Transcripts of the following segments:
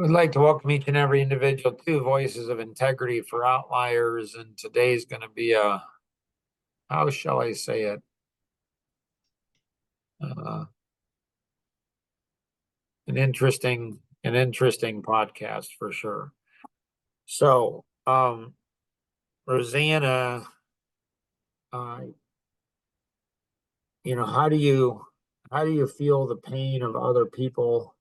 We'd like to welcome each and every individual to Voices of Integrity for Outliers. And today's going to be how shall I say it? Uh, an interesting podcast for sure. So, Rosanna, uh, how do you feel the pain of other people?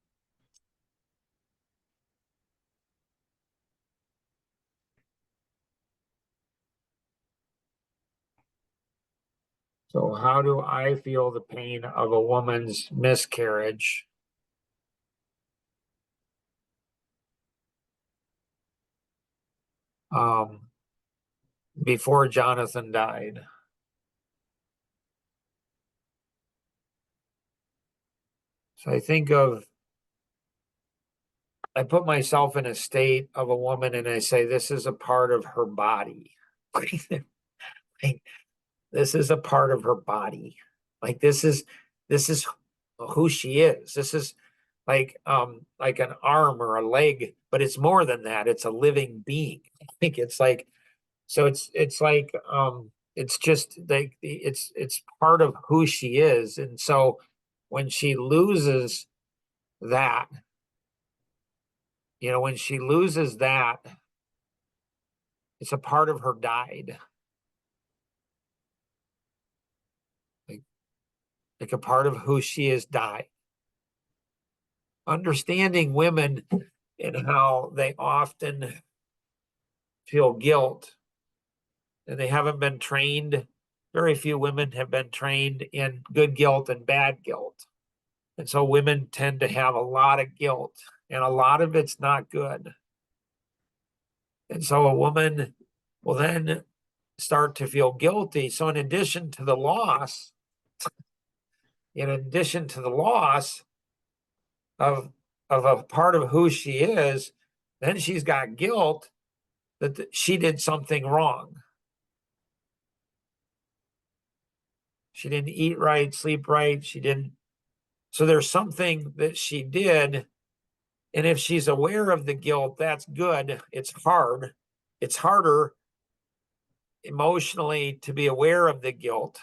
So, how do I feel the pain of a woman's miscarriage? Um, Before Jonathan died. So I put myself in a state of a woman and I say, this is a part of her body. Like, this is a part of her body. Like this is who she is. This is like an arm or a leg, but it's more than that. It's a living being. I think it's like so it's just like it's part of who she is. And so when she loses that, when she loses that, it's a part of her died. Like, like a part of who she is died. Understanding women and how they often feel guilt and they haven't been trained. Very few women have been trained in good guilt and bad guilt. And so women tend to have a lot of guilt and a lot of it's not good. And so a woman will then start to feel guilty. So in addition to the loss, of a part of who she is, then she's got guilt that she did something wrong. She didn't eat right, sleep right. She didn't. So there's something that she did. And if she's aware of the guilt, that's good. It's hard. It's harder emotionally to be aware of the guilt.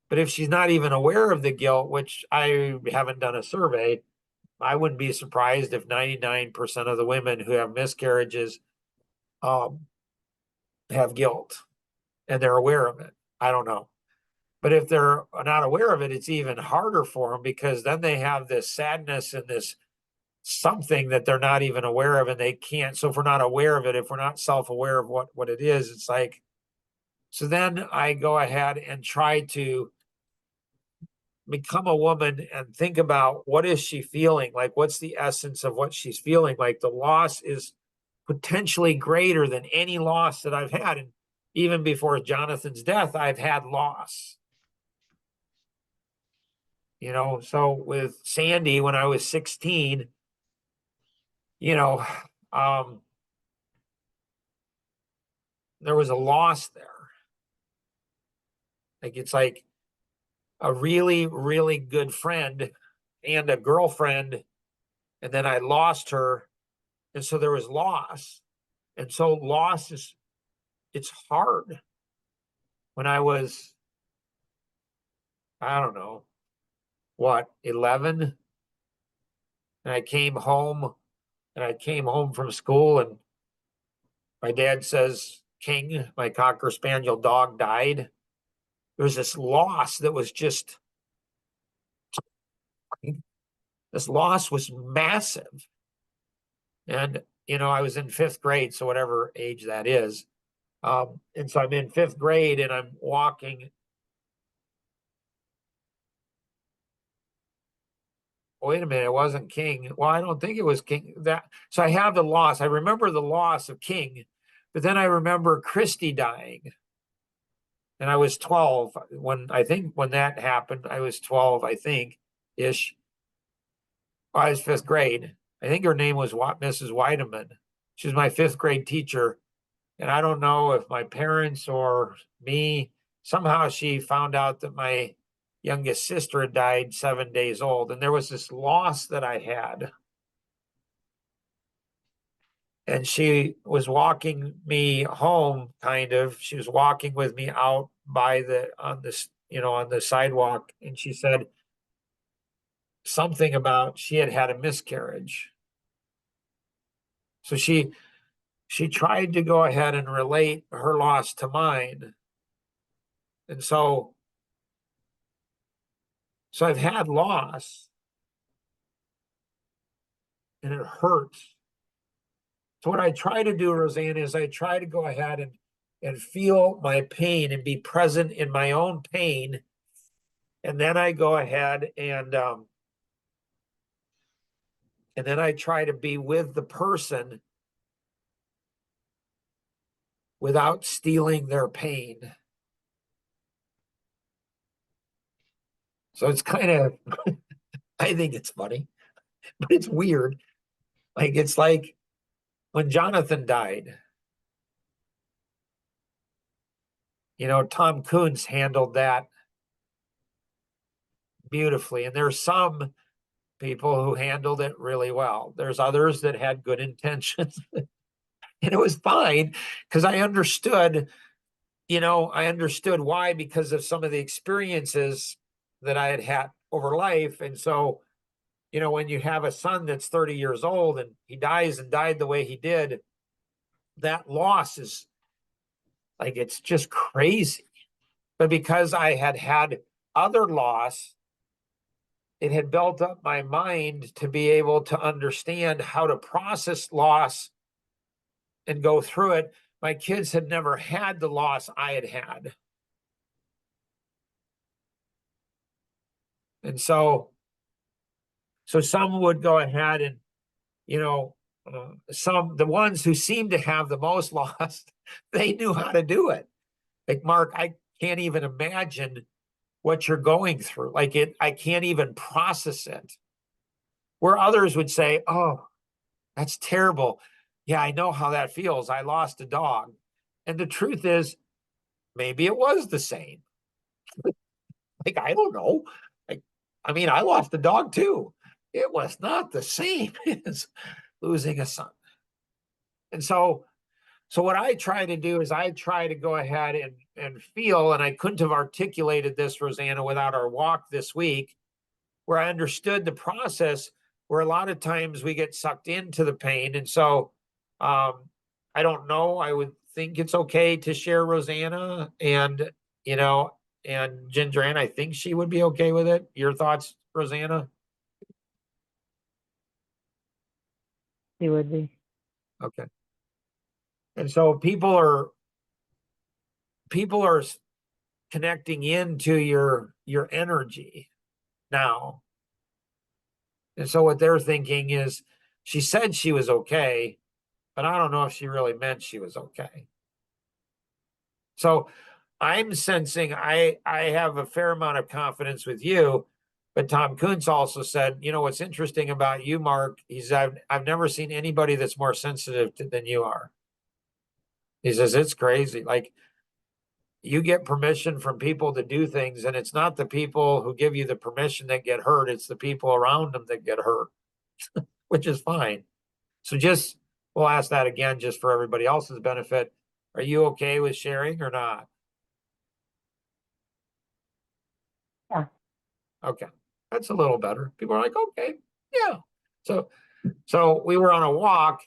But if she's not even aware of the guilt, which I haven't done a survey, I wouldn't be surprised if 99% of the women who have miscarriages have guilt and they're aware of it. I don't know. But if they're not aware of it, it's even harder for them because then they have this sadness and this something that they're not even aware of and they can't. So if we're not aware of it, if we're not self-aware of what it is, it's like, so then I go ahead and try to become a woman and think about what is she feeling? Like, what's the essence of what she's feeling? Like the loss is potentially greater than any loss that I've had. And even before Jonathan's death, I've had loss. So with Sandy, when I was 16, um, there was a loss there. Like, it's like a really, really good friend and a girlfriend, and then I lost her. And so there was loss. And so loss it's hard. When I was, I don't know, 11? And I came home from school and my dad says, King, my Cocker Spaniel dog, died. There was this loss that was just, this loss was massive. And, I was in 5th grade, so whatever age that is. And so I'm in 5th grade and I'm walking. Wait a minute, it wasn't King. Well, I don't think it was King. So I have the loss. I remember the loss of King, but then I remember Christy dying. And I was 12 when that happened. I was 12, I think, ish. I was 5th grade. I think her name was Mrs. Weideman. She was my 5th grade teacher. And I don't know if my parents or me, somehow she found out that my youngest sister had died 7 days old. And there was this loss that I had. And she was walking me home, kind of. She was walking with me out by on this, on the sidewalk. And she said something about she had had a miscarriage. So she tried to go ahead and relate her loss to mine. And so I've had loss and it hurts. So what I try to do, Roseanne, is I try to go ahead and feel my pain and be present in my own pain. And then I go ahead and then I try to be with the person without stealing their pain. So it's kind of, I think it's funny, but it's weird. Like, it's like when Jonathan died, Tom Coons handled that beautifully. And there's some people who handled it really well. There's others that had good intentions. And it was fine because I understood why, because of some of the experiences that I had had over life. And so, when you have a son that's 30 years old and he dies and died the way he did, that loss is like, it's just crazy. But because I had had other loss, it had built up my mind to be able to understand how to process loss and go through it. My kids had never had the loss I had had. And so some would go ahead and, the ones who seemed to have the most loss, they knew how to do it. Like, Mark, I can't even imagine what you're going through. I can't even process it. Where others would say, oh, that's terrible. Yeah, I know how that feels. I lost a dog. And the truth is, maybe it was the same. Like, I don't know. I mean, I lost a dog too. It was not the same as losing a son. And so what I try to do is I try to go ahead and feel, and I couldn't have articulated this, Rosanna, without our walk this week, where I understood the process, where a lot of times we get sucked into the pain. And so I don't know. I would think it's okay to share Rosanna you know, and Ginger Ann. I think she would be okay with it. Your thoughts, Rosanna? He would be. Okay. And so people are connecting into your energy now. And so what they're thinking is, she said she was okay, but I don't know if she really meant she was okay. So I'm sensing I have a fair amount of confidence with you, but Tom Kuntz also said, what's interesting about you, Mark, I've never seen anybody that's more sensitive than you are. He says it's crazy. Like, you get permission from people to do things, and it's not the people who give you the permission that get hurt, it's the people around them that get hurt, which is fine. So we'll ask that again just for everybody else's benefit. Are you okay with sharing or not? Yeah. Okay. That's a little better. People are like, okay, yeah. So we were on a walk,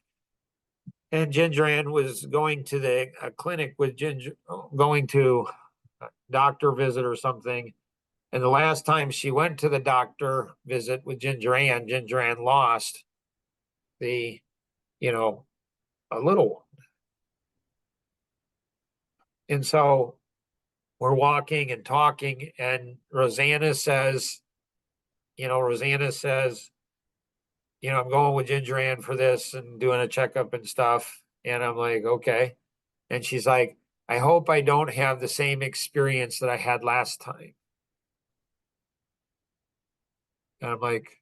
and Ginger Ann was going to the clinic with going to a doctor visit or something. And the last time she went to the doctor visit with Ginger Ann lost the, a little one. And so we're walking and talking, and Rosanna says, I'm going with Ginger Ann for this and doing a checkup and stuff. And I'm like, okay. And she's like, I hope I don't have the same experience that I had last time. And I'm like,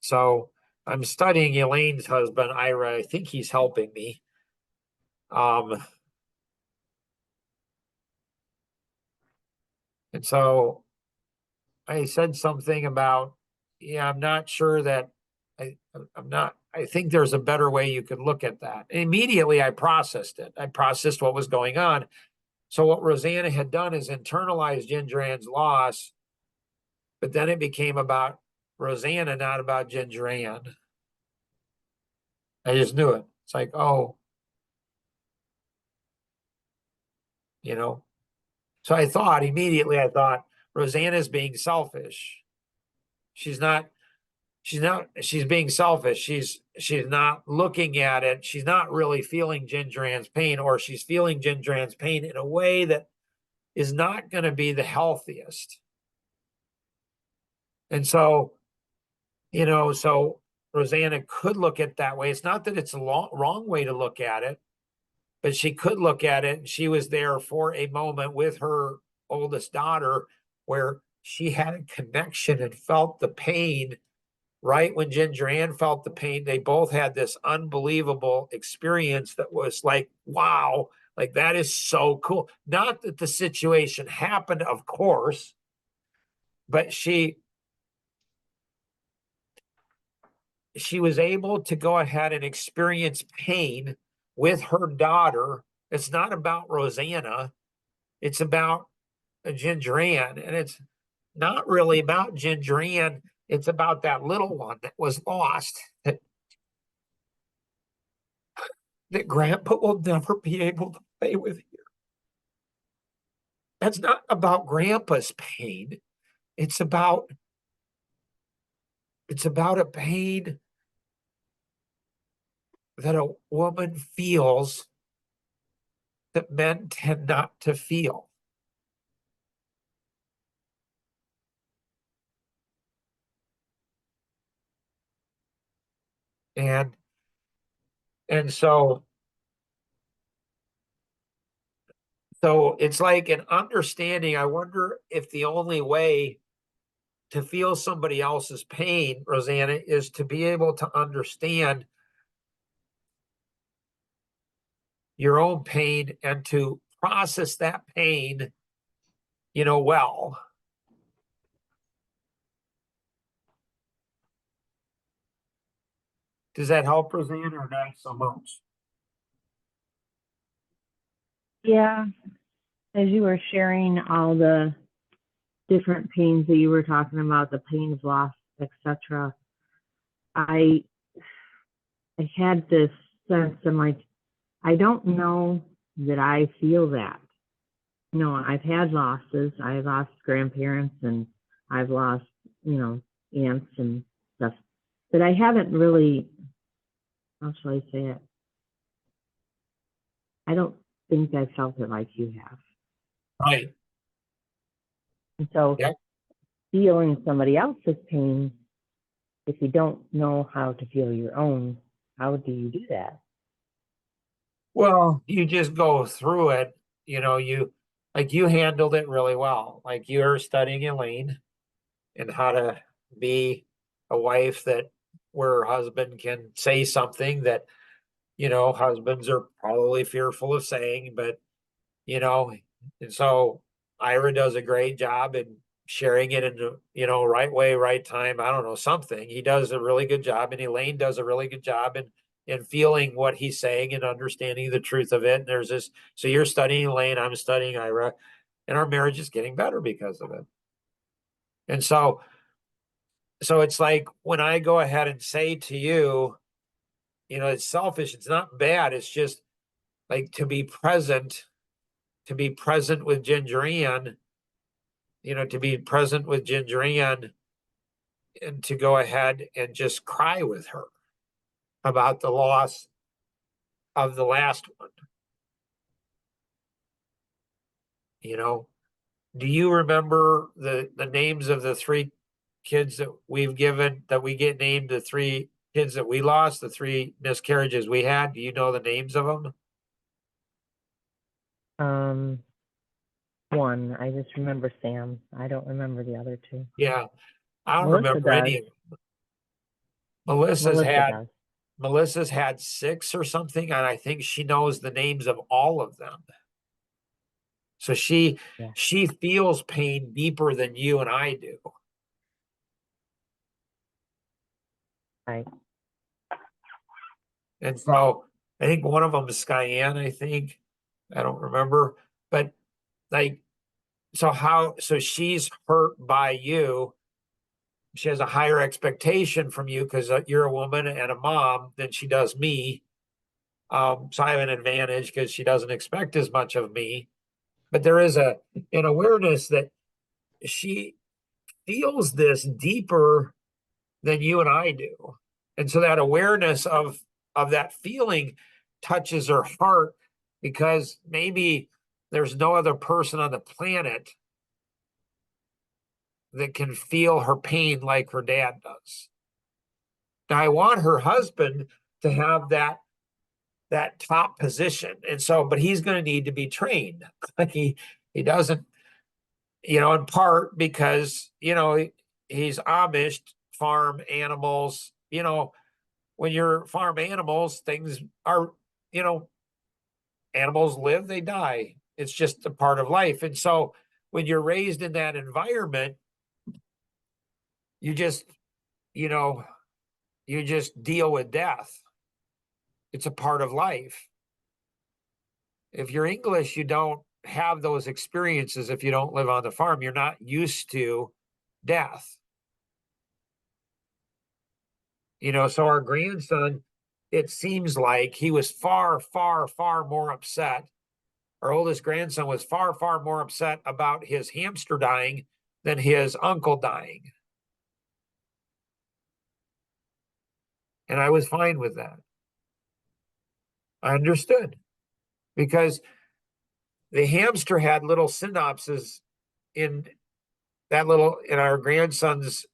so I'm studying Elaine's husband, Ira. I think he's helping me. And so I said something about, yeah, I'm not sure that I'm not, I think there's a better way you could look at that. And immediately I processed it. I processed what was going on. So what Rosanna had done is internalized Ginger Ann's loss, but then it became about Rosanna, not about Ginger Ann. I just knew it. It's like, oh, you know. So I thought immediately, I thought Rosanna's being selfish. She's not, she's being selfish. She's not looking at it. She's not really feeling Ginger Ann's pain, or she's feeling Ginger Ann's pain in a way that is not going to be the healthiest. And so, so Rosanna could look at it that way. It's not that it's a wrong way to look at it, but she could look at it. And she was there for a moment with her oldest daughter where she had a connection and felt the pain. Right when Ginger Ann felt the pain, they both had this unbelievable experience that was like, wow, like that is so cool. Not that the situation happened, of course, but she was able to go ahead and experience pain with her daughter. It's not about Rosanna, it's about Ginger Ann, and it's not really about Ginger Ann. It's about that little one that was lost, that Grandpa will never be able to play with here. That's not about Grandpa's pain. It's about a pain that a woman feels that men tend not to feel. And and so it's like an understanding. I wonder if the only way to feel somebody else's pain, Rosanna, is to be able to understand your own pain and to process that pain, well. Does that help, Rosanna, or not so much? Yeah. As you were sharing all the different pains that you were talking about, the pain of loss, etc., I I had this sense. I'm like, I don't know that I feel that. I've had losses. I've lost grandparents and I've lost, aunts and stuff. But I haven't really, how shall I say it? I don't think I felt it like you have. Right. And so Yep. feeling somebody else's pain, if you don't know how to feel your own, how do you do that? Well, you just go through it, you handled it really well. Like you're studying Elaine and how to be a wife that where her husband can say something that, husbands are probably fearful of saying, but you know, and so Ira does a great job in sharing it in the, right way, right time. I don't know, something. He does a really good job, and Elaine does a really good job in feeling what he's saying and understanding the truth of it. And there's this, so you're studying Elaine, I'm studying Ira, and our marriage is getting better because of it. And so it's like when I go ahead and say to you, it's selfish, it's not bad, it's just like to be present with Ginger Ann, to be present with Ginger Ann and to go ahead and just cry with her about the loss of the last one. You know, do you remember the names of the three kids that we get named, the three kids that we lost, the three miscarriages we had? Do you know the names of them? Um, One, I just remember Sam. I don't remember the other two. Yeah, I don't Melissa remember does. any of them. Melissa's Melissa had does. Melissa's had six or something, and I think she knows the names of all of them. So Yeah. she feels pain deeper than you and I do. Right. And so I think one of them is Skyen, I think. I don't remember. But like, so she's hurt by you. She has a higher expectation from you because you're a woman and a mom than she does me. So I have an advantage because she doesn't expect as much of me. But there is an awareness that she feels this deeper than you and I do. And so that awareness of that feeling touches her heart because maybe there's no other person on the planet that can feel her pain like her dad does. Now I want her husband to have that top position. And so, but he's going to need to be trained. Like he doesn't, in part because, he's Amish, farm animals, when you're farm animals, things are, you know, animals live, they die. It's just a part of life. And so when you're raised in that environment, you just, you know, you just deal with death. It's a part of life. If you're English, you don't have those experiences if you don't live on the farm. You're not used to death. So our grandson, it seems like he was far, far, far more upset. Our oldest grandson was far, far more upset about his hamster dying than his uncle dying. And I was fine with that. I understood because the hamster had little synapses in in our grandson's,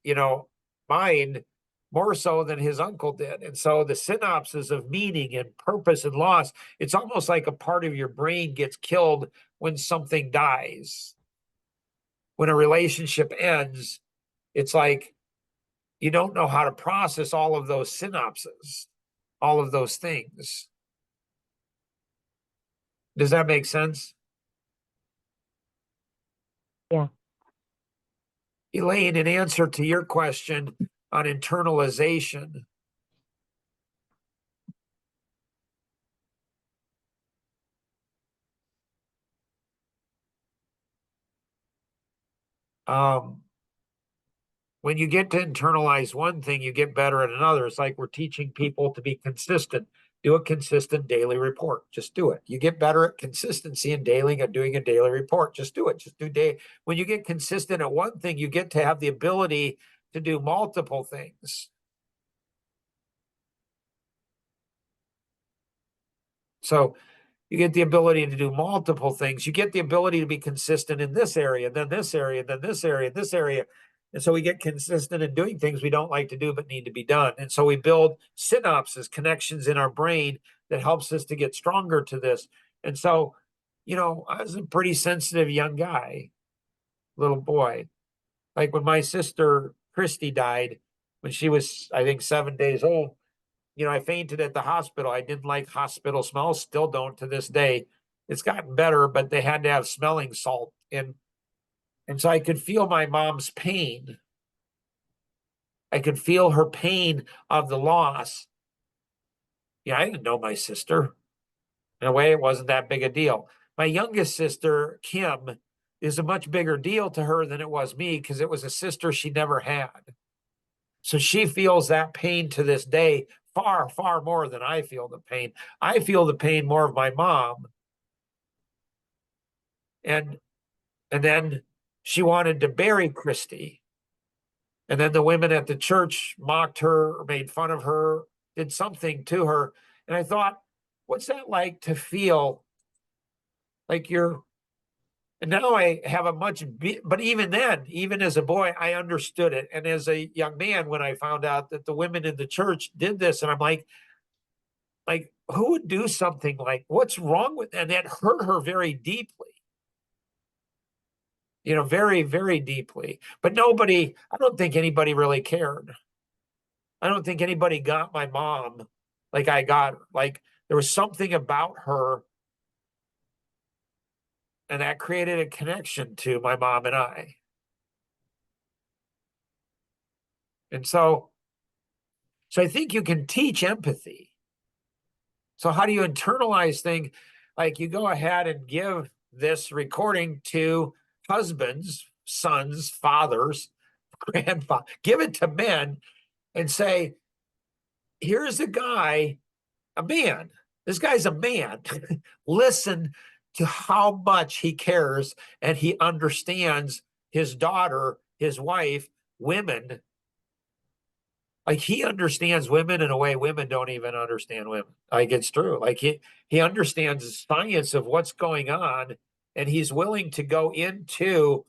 mind more so than his uncle did. And so the synapses of meaning and purpose and loss, it's almost like a part of your brain gets killed when something dies. When a relationship ends, it's like you don't know how to process all of those synapses, all of those things. Does that make sense? Yeah. Elaine, in answer to your question on internalization, when you get to internalize one thing, you get better at another. It's like we're teaching people to be consistent. Do a consistent daily report. Just do it. You get better at consistency and doing a daily report. Just do it. Just do day. When you get consistent at one thing, you get to have the ability to do multiple things. So you get the ability to do multiple things. You get the ability to be consistent in this area, then this area, then this area, this area. And so we get consistent in doing things we don't like to do but need to be done. And so we build synapses, connections in our brain that helps us to get stronger to this. And so, I was a pretty sensitive young guy, little boy. Like when my sister Christy died, when she was, I think, 7 days old, I fainted at the hospital. I didn't like hospital smells, still don't to this day. It's gotten better, but they had to have smelling salt. And so I could feel my mom's pain. I could feel her pain of the loss. Yeah, I didn't know my sister. In a way, it wasn't that big a deal. My youngest sister, Kim, is a much bigger deal to her than it was me because it was a sister she never had. So she feels that pain to this day far, far more than I feel the pain. I feel the pain more of my mom. And then she wanted to bury Christy. And then the women at the church mocked her or made fun of her, did something to her. And I thought, what's that like to feel like you're, and now I have a but even then, even as a boy, I understood it. And as a young man, when I found out that the women in the church did this, and I'm like, who would do something like, what's wrong with, and that hurt her very deeply. Very, very deeply. But I don't think anybody really cared. I don't think anybody got my mom like I got her. Like there was something about her, and that created a connection to my mom and I. And so So I think you can teach empathy. So how do you internalize things? Like you go ahead and give this recording to husbands, sons, fathers, grandfather, give it to men and say, here's a guy, a man. This guy's a man. Listen to how much he cares and he understands his daughter, his wife, women. Like he understands women in a way women don't even understand women. Like it's true. Like he understands the science of what's going on, and he's willing to go into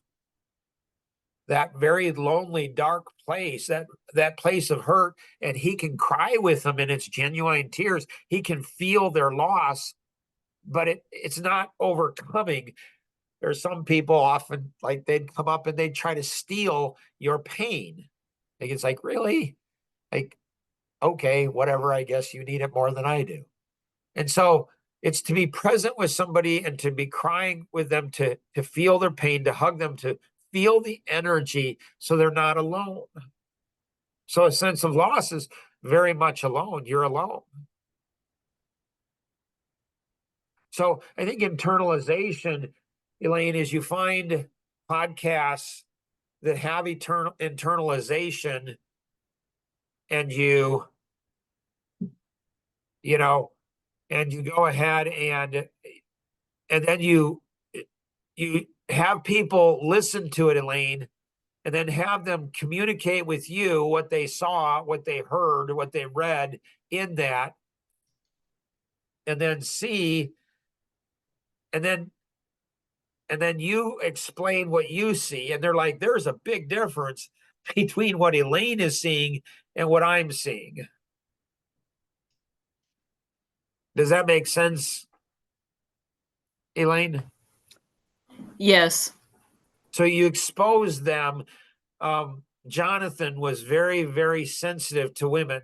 that very lonely, dark place, that place of hurt, and he can cry with them in its genuine tears. He can feel their loss, but it's not overcoming. There's some people often like they'd come up and they'd try to steal your pain. Like it's like, really? Like, okay, whatever, I guess you need it more than I do. And so it's to be present with somebody and to be crying with them, to feel their pain, to hug them, to feel the energy so they're not alone. So a sense of loss is very much alone. You're alone. So I think internalization, Elaine, is you find podcasts that have internalization and you know, and you go ahead and then you have people listen to it, Elaine, and then have them communicate with you what they saw, what they heard, what they read in that, and then see, and then you explain what you see, and they're like, there's a big difference between what Elaine is seeing and what I'm seeing. Does that make sense, Elaine? Yes. So you expose them. Jonathan was very, very sensitive to women.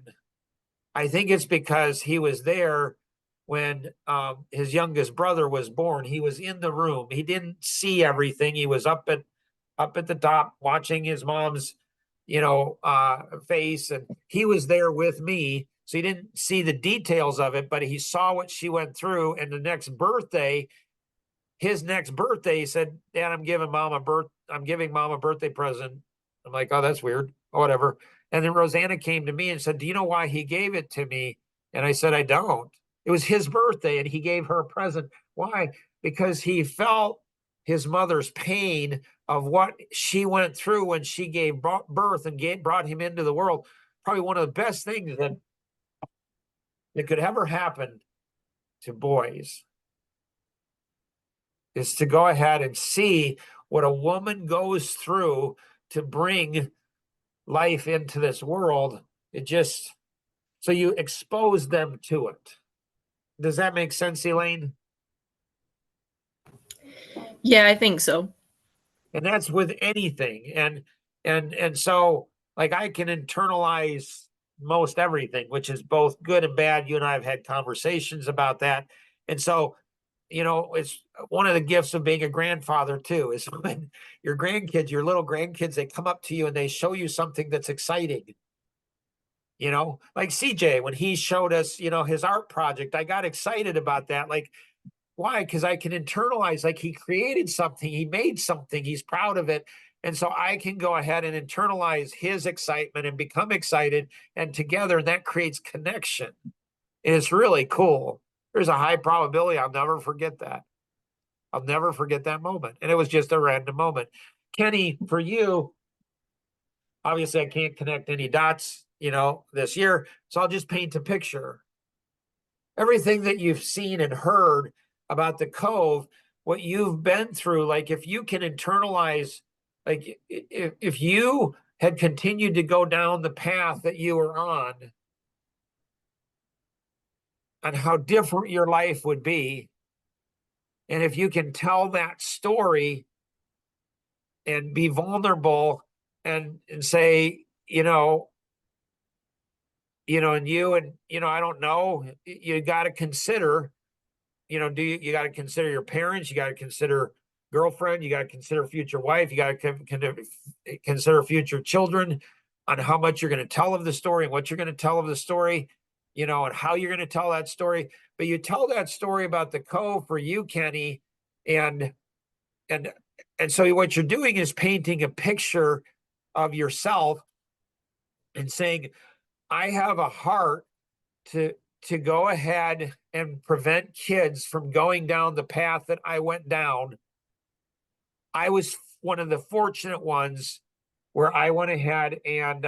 I think it's because he was there when his youngest brother was born. He was in the room. He didn't see everything. He was up at the top watching his mom's, face, and he was there with me. So he didn't see the details of it, but he saw what she went through. And his next birthday, he said, "Dad, I'm giving mom a birthday present." I'm like, "Oh, that's weird." Or whatever. And then Rosanna came to me and said, "Do you know why he gave it to me?" And I said, "I don't." It was his birthday and he gave her a present. Why? Because he felt his mother's pain of what she went through when she gave birth and brought him into the world. Probably one of the best things that could ever happen to boys is to go ahead and see what a woman goes through to bring life into this world. So you expose them to it. Does that make sense, Elaine? Yeah, I think so. And that's with anything. And so like I can internalize most everything, which is both good and bad. You and I have had conversations about that. And so it's one of the gifts of being a grandfather too, is when your little grandkids, they come up to you and they show you something that's exciting. Like CJ, when he showed us, his art project, I got excited about that. Like, why? Because I can internalize, like he created something, he made something, he's proud of it. And so I can go ahead and internalize his excitement and become excited. And together that creates connection. And it's really cool. There's a high probability I'll never forget that. I'll never forget that moment. And it was just a random moment. Kenny, for you, obviously I can't connect any dots, this year. So I'll just paint a picture. Everything that you've seen and heard about the Cove, what you've been through, like if you can internalize, like if you had continued to go down the path that you were on, and how different your life would be. And if you can tell that story and be vulnerable and say, I don't know, you got to consider, you got to consider your parents, you got to consider girlfriend, you got to consider future wife, you got to consider future children. on how much you're going to tell of the story and what you're going to tell of the story, you know, and how you're going to tell that story. But you tell that story about the cove for you, Kenny, and and so what you're doing is painting a picture of yourself and saying, I have a heart to go ahead and prevent kids from going down the path that I went down. I was one of the fortunate ones where I went ahead and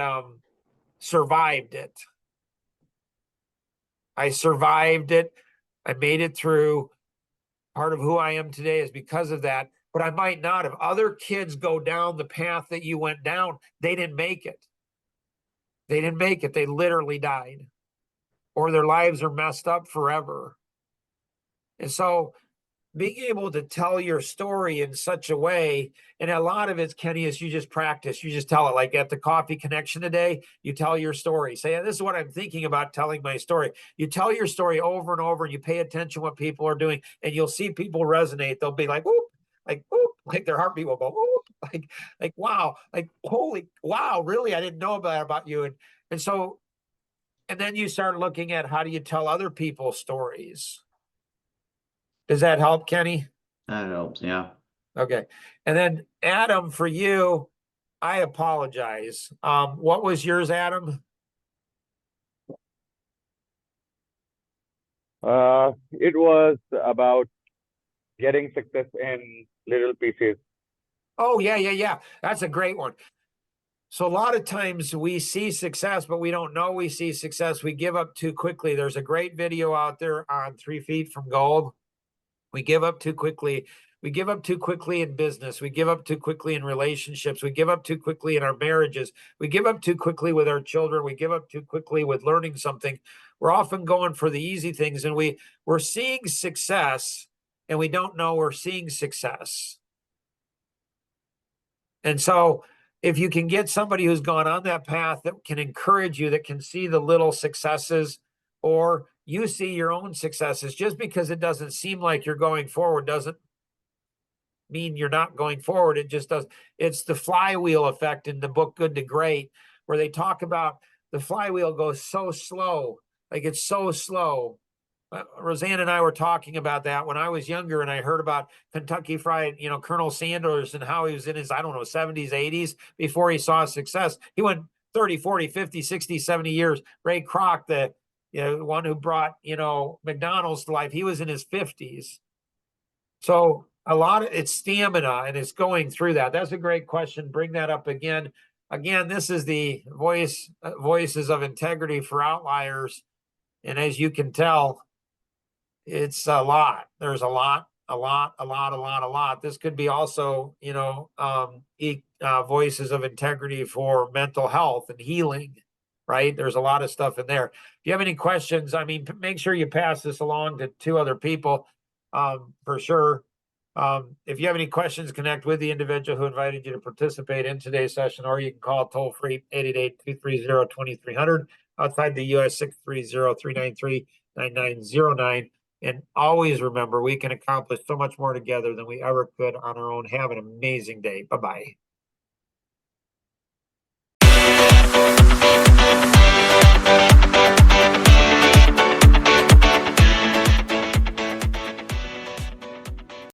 survived it. I survived it. I made it through. Part of who I am today is because of that. But I might not. If other kids go down the path that you went down, they didn't make it. They didn't make it. They literally died, or their lives are messed up forever. And so being able to tell your story in such a way, and a lot of it, Kenny, is you just practice. You just tell it. Like at the coffee connection today, you tell your story. Say, this is what I'm thinking about telling my story. You tell your story over and over, and you pay attention what people are doing, and you'll see people resonate. They'll be like, whoop, like their heartbeat will go, whoop, like wow, like holy wow, really? I didn't know about you. And so, and then you start looking at how do you tell other people's stories. Does that help, Kenny? That helps, yeah. Okay. And then Adam, for you, I apologize. What was yours, Adam? It was about getting success in little pieces. Oh, yeah. That's a great one. So a lot of times we see success, but we don't know we see success. We give up too quickly. There's a great video out there on 3 Feet from Gold. We give up too quickly. We give up too quickly in business. We give up too quickly in relationships. We give up too quickly in our marriages. We give up too quickly with our children. We give up too quickly with learning something. We're often going for the easy things, and we're seeing success and we don't know we're seeing success. And so if you can get somebody who's gone on that path that can encourage you, that can see the little successes, or you see your own successes, just because it doesn't seem like you're going forward doesn't mean you're not going forward. It just does. It's the flywheel effect in the book Good to Great, where they talk about the flywheel goes so slow, like it's so slow. Roseanne and I were talking about that when I was younger, and I heard about Kentucky Fried, Colonel Sanders, and how he was in his, I don't know, 70s, 80s before he saw success. He went 30, 40, 50, 60, 70 years. Ray Kroc, the one who brought, McDonald's to life, he was in his 50s. So a lot of it's stamina, and it's going through that. That's a great question. Bring that up again. Again, this is the voices of integrity for outliers. And as you can tell, it's a lot. There's a lot. This could be also, voices of integrity for mental health and healing, right? There's a lot of stuff in there. If you have any questions, make sure you pass this along to 2 other people, for sure. If you have any questions, connect with the individual who invited you to participate in today's session, or you can call toll free 888-230-2300, outside the US 630-393-9909. And always remember, we can accomplish so much more together than we ever could on our own. Have an amazing day. Bye-bye.